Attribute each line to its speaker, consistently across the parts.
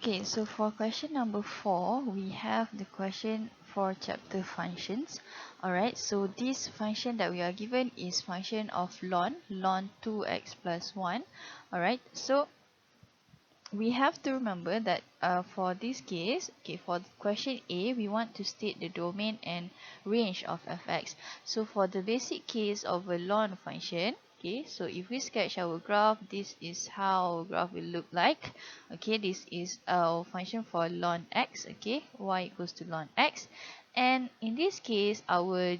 Speaker 1: Okay, so for question number 4, we have the question for chapter functions. Alright, so this function that we are given is function of ln 2x plus 1. Alright, so we have to remember that for this case, okay, for question A, we want to state the domain and range of fx. So for the basic case of a ln function, okay, so if we sketch our graph, this is how our graph will look like. Okay, this is our function for ln x, okay, y equals to ln x. And in this case, our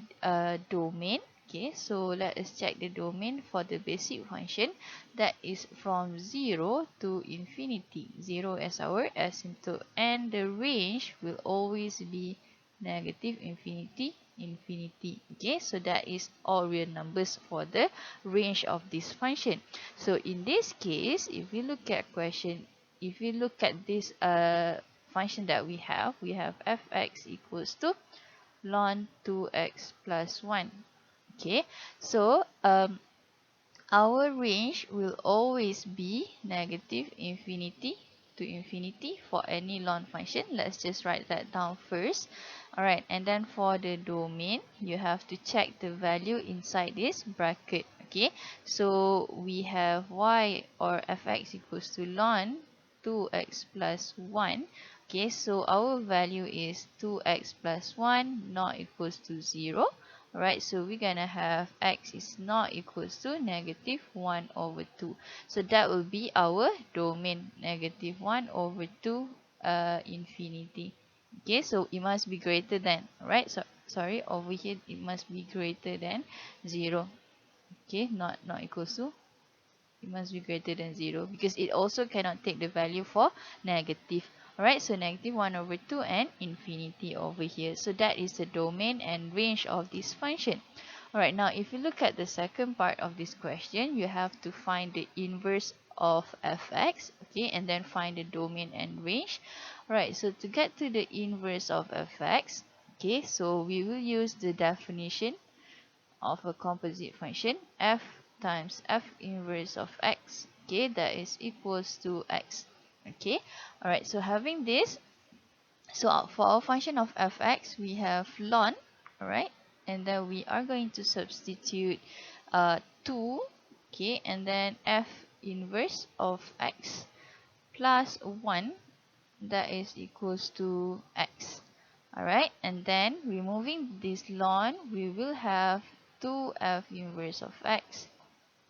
Speaker 1: domain, okay, so let us check the domain for the basic function. That is from 0 to infinity. 0 as our asymptote, and the range will always be negative infinity, infinity. Okay, so that is all real numbers for the range of this function. So in this case, if we look at this function that we have fx equals to ln 2x plus 1. Okay, so our range will always be negative infinity to infinity for any ln function. Let's just write that down first. Alright, and then for the domain, you have to check the value inside this bracket. Okay, so we have y or fx equals to ln 2x plus 1. Okay, so our value is 2x plus 1 not equals to 0. Alright, so we're gonna have x is not equals to negative 1 over 2. So that will be our domain, negative 1 over 2 infinity. Okay, so it must be greater than, right? So sorry, over here it must be greater than 0. Okay, not equals to, it must be greater than 0 because it also cannot take the value for negative. Alright, so negative 1 over 2 and infinity over here. So that is the domain and range of this function. Alright, now if you look at the second part of this question, you have to find the inverse of fx, okay, and then find the domain and range. Alright, so to get to the inverse of fx, okay, so we will use the definition of a composite function, f times f inverse of x, okay, that is equals to x. Okay, alright, so having this, so for our function of fx, we have ln, alright, and then we are going to substitute 2, okay, and then f inverse of x plus 1, that is equals to x. Alright, and then removing this ln, we will have 2f inverse of x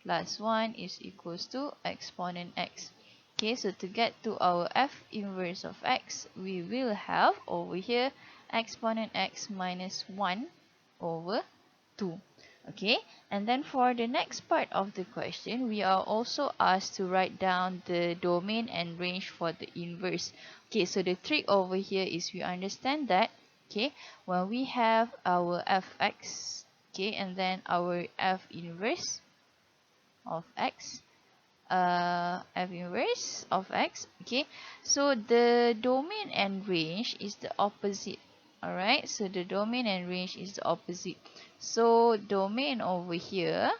Speaker 1: plus 1 is equals to exponent x. Okay, so to get to our f inverse of x, we will have over here exponent x minus 1 over 2. Okay, and then for the next part of the question, we are also asked to write down the domain and range for the inverse. Okay, so the trick over here is we understand that, okay, when we have our fx, okay, and then our f inverse of x, f inverse of x, okay, so the domain and range is the opposite. Alright, so the domain and range is the opposite. So domain over here,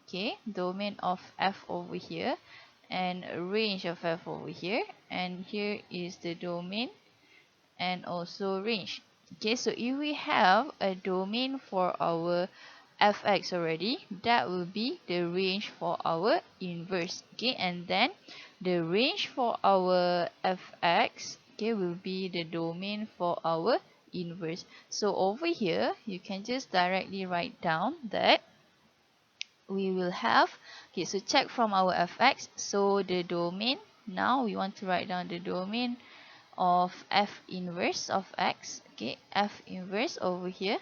Speaker 1: okay, domain of f over here and range of f over here, and here is the domain and also range. Okay, so if we have a domain for our fx already, that will be the range for our inverse. Okay, and then the range for our fx, okay, will be the domain for our inverse. So over here, you can just directly write down that we will have, okay, so check from our fx, so the domain, now we want to write down the domain of f inverse of x, okay, f inverse over here,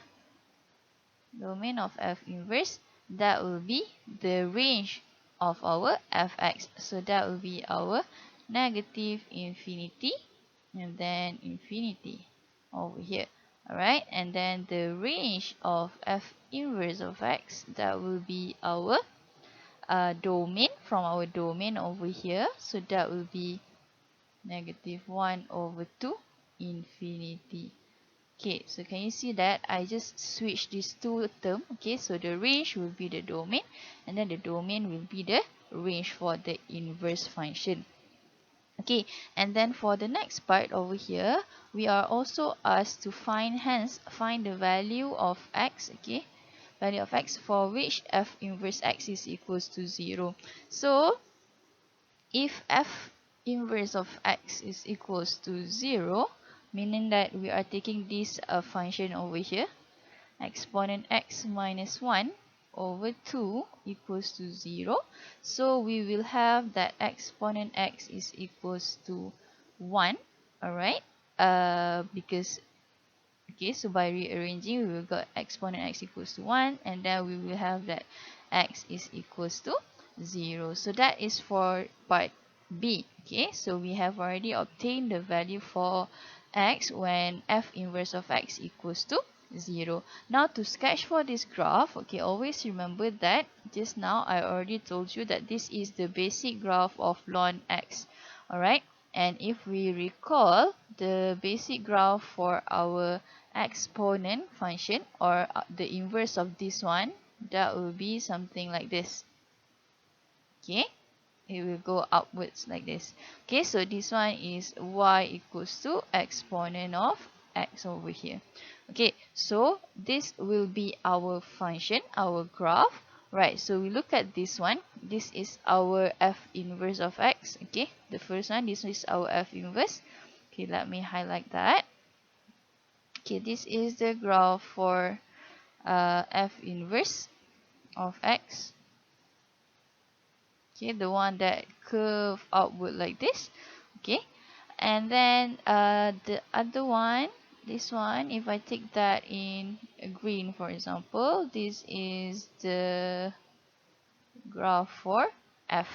Speaker 1: domain of f inverse, that will be the range of our fx, so that will be our negative infinity and then infinity over here. Alright, and then the range of f inverse of x, that will be our domain from our domain over here, so that will be negative 1 over 2 infinity. Okay, so can you see that I just switched these two terms? Okay, so the range will be the domain, and then the domain will be the range for the inverse function. Okay, and then for the next part over here, we are also asked to find the value of x, okay, value of x for which f inverse x is equals to 0. So if f inverse of x is equals to 0, meaning that we are taking this function over here, exponent x minus 1 over 2 equals to 0. So we will have that exponent x is equals to 1. Alright, because okay, so by rearranging, we will got exponent x equals to 1, and then we will have that x is equals to 0. So that is for part B. Okay, so we have already obtained the value for x when f inverse of x equals to 0. Now to sketch for this graph, okay, always remember that just now I already told you that this is the basic graph of ln x. Alright, and if we recall the basic graph for our exponent function, or the inverse of this one, that will be something like this. Okay, it will go upwards like this. Okay, so this one is y equals to exponent of x over here. Okay, so this will be our function, our graph. Right, so we look at this one. This is our f inverse of x. Okay, the first one, this is our f inverse. Okay, let me highlight that. Okay, this is the graph for f inverse of x. Okay, the one that curve outward like this. Okay, and then the other one, this one, if I take that in green, for example, this is the graph for f.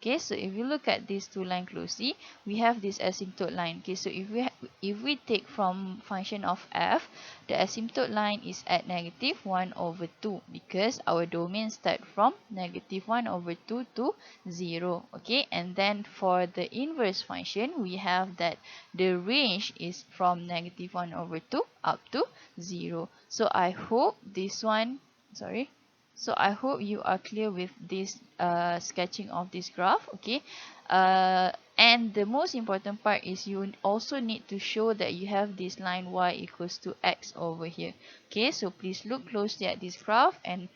Speaker 1: Okay, so if you look at these two lines closely, we have this asymptote line. Okay, so if we take from function of f, the asymptote line is at negative 1 over 2, because our domain start from negative 1 over 2 to 0. Okay, and then for the inverse function, we have that the range is from negative 1 over 2 up to 0. So I hope this one, sorry. So I hope you are clear with this sketching of this graph. Okay, and the most important part is you also need to show that you have this line y equals to x over here. Okay, so please look closely at this graph and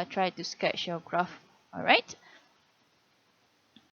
Speaker 1: try to sketch your graph. Alright,